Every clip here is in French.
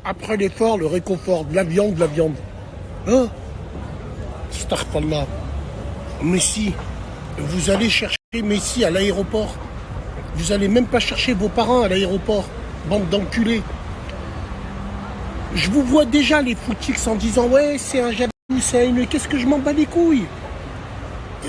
Après l'effort, le réconfort, de la viande, Hein? Astaghfirullah. Messi, vous allez chercher Messi à l'aéroport. Vous allez même pas chercher vos parents à l'aéroport. Bande d'enculés. Je vous vois déjà les footix en disant ouais, c'est un jaloux, c'est un haineux. Qu'est-ce que je m'en bats les couilles?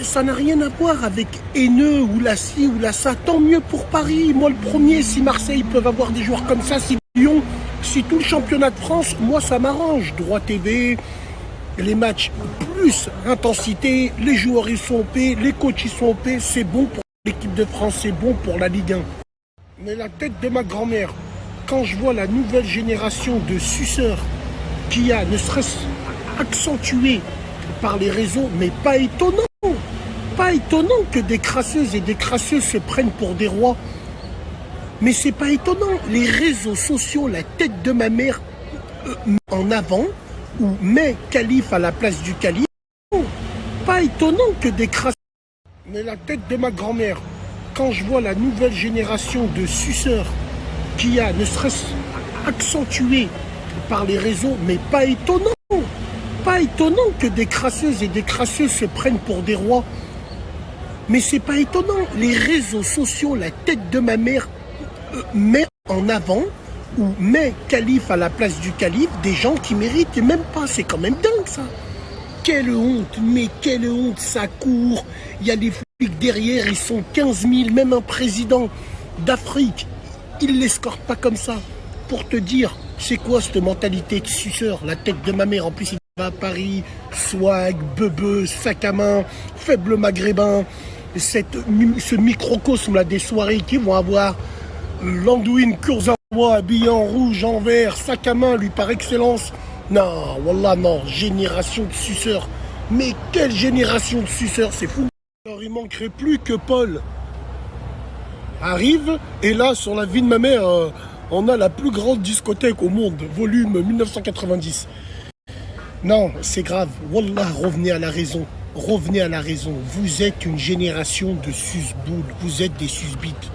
Ça n'a rien à voir avec haineux ou la ci ou la ça. Tant mieux pour Paris. Moi, le premier, si Marseille peuvent avoir des joueurs comme ça, si Lyon, si tout le championnat de France, moi, ça m'arrange. Droit TV, les matchs plus intensité, les joueurs, ils sont OP, les coachs, ils sont OP. C'est bon pour l'équipe de France, c'est bon pour la Ligue 1. Mais la tête de ma grand-mère, quand je vois la nouvelle génération de suceurs qui a, ne serait-ce accentué par les réseaux, mais pas étonnant. Pas étonnant que des crasseuses et des crasseux se prennent pour des rois. Mais c'est pas étonnant. Les réseaux sociaux, la tête de ma mère en avant, ou met calife à la place du calife. Pas étonnant que des crasseuses. Mais la tête de ma grand-mère, quand je vois la nouvelle génération de suceurs qui a, ne serait-ce accentué par les réseaux, mais pas étonnant. Pas étonnant que des crasseuses et des crasseux se prennent pour des rois. Mais c'est pas étonnant. Les réseaux sociaux, la tête de ma mère met en avant ou met calife à la place du calife des gens qui méritent et même pas. C'est quand même dingue ça. Quelle honte, mais quelle honte, ça court. Il y a des flics derrière, ils sont 15 000, même un président d'Afrique, il l'escorte pas comme ça. Pour te dire, c'est quoi cette mentalité de suceur? La tête de ma mère, en plus il va à Paris, swag, beubeux, sac à main, faible maghrébin. Ce microcosme là des soirées qui vont avoir Landouine Kurzawa habillé en rouge, en vert, sac à main lui par excellence. Non, wallah non, génération de suceurs. Mais quelle génération de suceurs, c'est fou. Alors il manquerait plus que Paul arrive et là sur la vie de ma mère on a la plus grande discothèque au monde, volume 1990. Non, c'est grave. Wallah, revenez à la raison. Revenez à la raison. Vous êtes une génération de susboules. Vous êtes des susbites.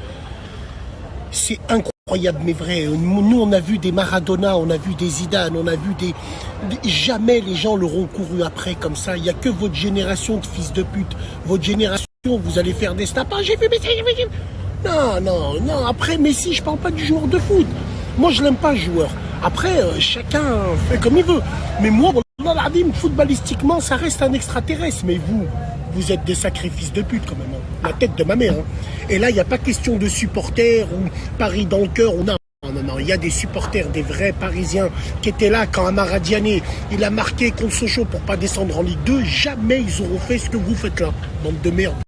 C'est incroyable, mais vrai. Nous, on a vu des Maradona, on a vu des Zidane, on a vu des... Jamais les gens l'auront couru après comme ça. Il n'y a que votre génération de fils de pute. Votre génération, vous allez faire des snaps. Ah, j'ai vu Messi, j'ai vu... Non. Après, Messi, je parle pas du joueur de foot. Moi, je l'aime pas, le joueur. Après, chacun fait comme il veut. Mais moi, footballistiquement, ça reste un extraterrestre. Mais vous êtes des sacrifices de pute quand même. Hein. La tête de ma mère. Hein. Et là, il n'y a pas question de supporters ou Paris dans le cœur. Ou non. Il y a des supporters, des vrais Parisiens qui étaient là quand Amara Diané, il a marqué contre Sochaux pour pas descendre en Ligue 2. Jamais ils auront fait ce que vous faites là. Bande de merde.